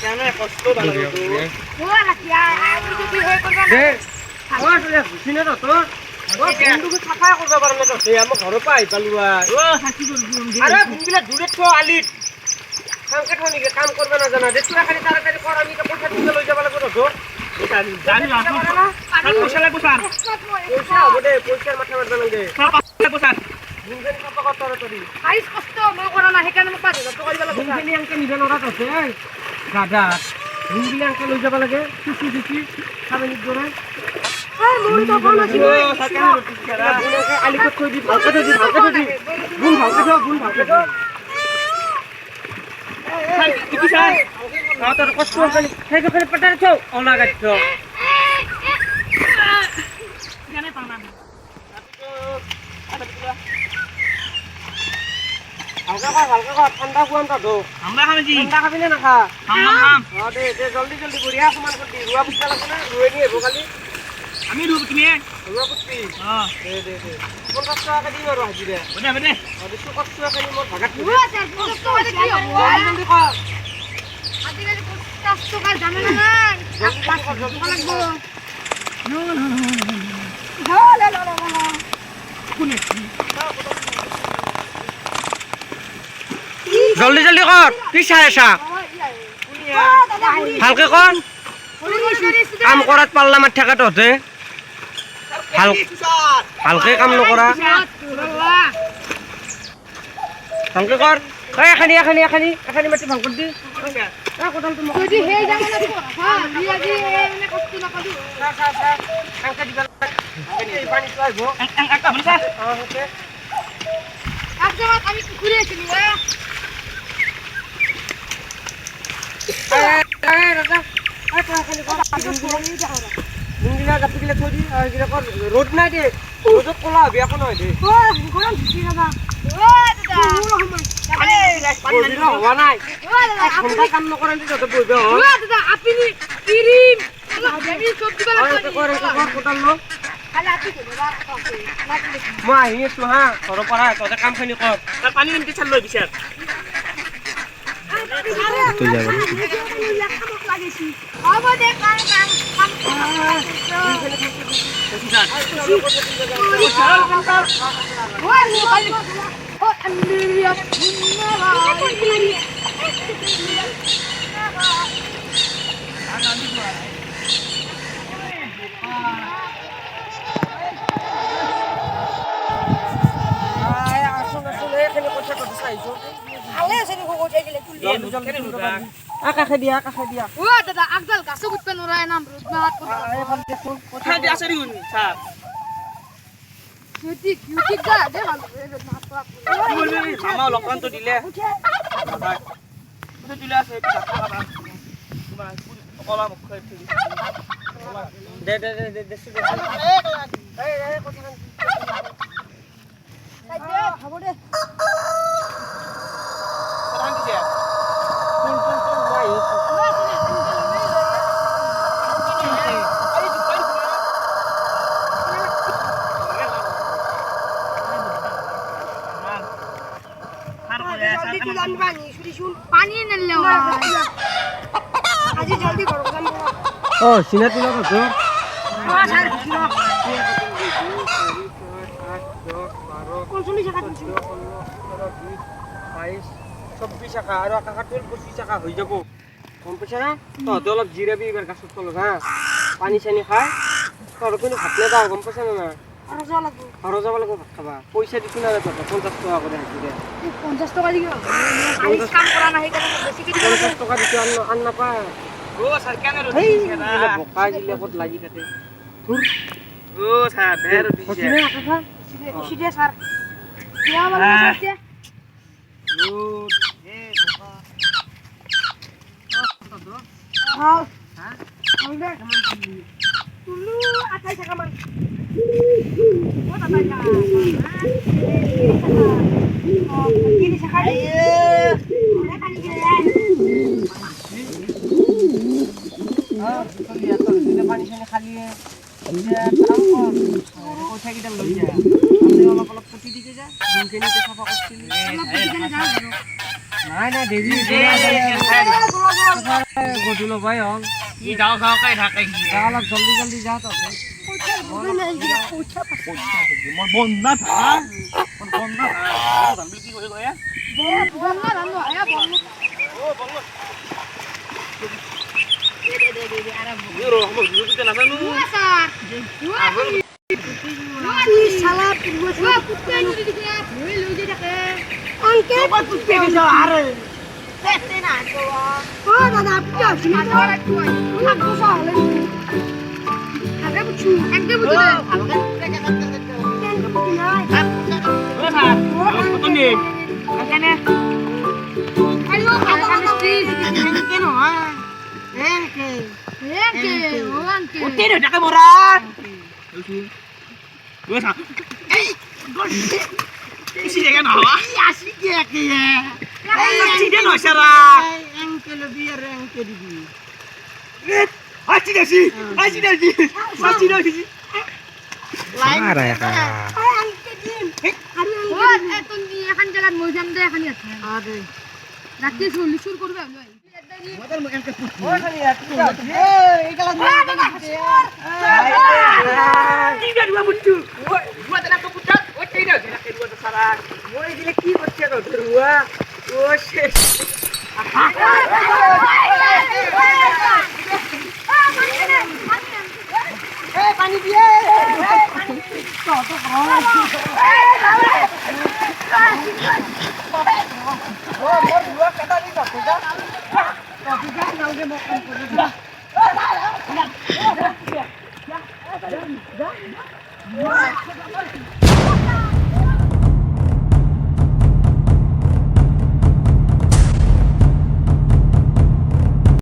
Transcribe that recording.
কেনে কষ্ট বালাগো তো ওয়া রাখিয়া আমি তো কি হই করবা দে ওয়া তুই বুঝিনা তো তোর বন্ধুকে সাফা করবা পারো না তো আমি ঘর পাই পালুয়া ও হাসি করবি আরে বুঝিলা দূরে তো আলিত কাম কাটনি কাম করবে না জানা যে তুই খালি তাড়াতাড়ি কর আমি তো পয়সা দিতে লই যাবা লাগো তো জানি না আর পয়সা লাগবো স্যার পয়সা হবে দে পয়সার মাথা মারবে লাগে সব লাগবো স্যার বুঝেন কত কত তাড়াতাড়ি আইস কষ্ট মা করা না হেকানে মা পাতে তো কইবা লাগো বুঝেনি আঙ্কে নিবে না রাত আছে গাদা বুঝলি আঙ্কে লই যাবা লাগে কিছু দিছি খাবে নি ধরে আর মন তো কোন আছে ও সাকান রুটি করা বুনকে আলি কত দি ভালকে দি বুন ভালকে দাও স্যার কি স্যার তোর কষ্ট খালি সেই করে পটার ছো ওনা গাচ্ছ জানে পানা হালকা কর ঠান্ডা কুয়ান তা দো আমরা খাবে জি ঠান্ডা খাবি না খা হাম দে জলদি জলদি বড়িয়া সমান কর দি রুয়া বুঝা লাগবে না রুয়ে নিয়ে ভোকালি আমি রূপ তুমি রুয়া বুঝবি হ্যাঁ দে 50 টাকা দিও আর হাজি দে বনে বনে 200 টাকা নি মোর ভাগাত ওয়া স্যার কষ্ট করে কি হবে জলদি কর আজিকালি কষ্ট কাজ জানে না জলদি লাগবো জলদি জলদি কর কি চাই আছা ভালকে কর কাম করাত পারলাম আর ঠেকাতে হতে ভালকে কাম নকরা ভালকে কর এখানি মাটি ভাল কর দি কোদালটো মোক যদি হে জানে না হ্যাঁ দিয়া দি এনে কষ্ট না করি আঙ্কা দিবা এই পানি চাইবো আঙ্কা বলে স্যার হতে আজকে আমি ঘুরে এসেছি রোড নাই দে রোদত কলা হবে এখন হয় দে হওয়া নাই ঘন্টা কাম নকৰে যত বহিব কোটাল লো মই আহি আছো হা ঘৰৰ পৰা তহঁতে কামখিনি কৰ তার পানি কিনতে চাল লই বিচার তুই যাবি আকাশে দিয়া ও দাদা আগদাল গাছে উঠবে নরায় নাম রোদ না হাত করে খাই দি আসরি হুন স্যার কিউটিক দা দে ভালো রোদ না হাত করে মামা লকমান তো দিলে দাদা তো দিলে আছে তোমার কলা মুখ খাই দিছি দে হব দে কোন দিছে পানি নেলে আজি জলদি করো জানো ও সিনা তিলা কত কোন শুনি জায়গা দিছি 24 টাকা আর কাকাতুল 25 টাকা হই যাব কম পয়সা না তো অলপ জিরাবি এবার গাছত তলত হা পানি চানি খাই তোর কোনো ভাত না দাও গম পয়সা না আর যা লাগবো ঘর যাব লাগব ভাত খাবা পয়সা দিছ না তো 50 টাকা করে হাজি দে 50 টাকা দিও আইস কাম করা না হেটা বেশি কি দিও 50 টাকা দিছ আন না পা ও স্যার কেন রোদ এই দিছে না বোকা গিলে কত লাগি থাকে ও স্যার বের দিছে হচিনে আকাশা সিধে স্যার দিয়া আমার সাথে রোদ এ বাবা হ্যাঁ হ্যাঁ আমাদের তুলু 28 টাকা মান ও দাদা যা কি দিছে খাই পানি গিলে পানি চানি খালি কাম কর পয়সা কিটা লই যা অলপ অলপ পুটি দিকে যা দুইজনীতে সাফা করছিলি নাই নাই দেৰি গধূল ভাই হং ই গাঁও গাঁওকাই থাকে সি অলপ জল্দি জল্দি যা তহঁতে মই বন্ধা থাকা মই বন্ধা থাকা জান বুলি কি কৰি কয় নাজানো কি কৰছে ধৰুয়া ও শেষ পানি দিয়ে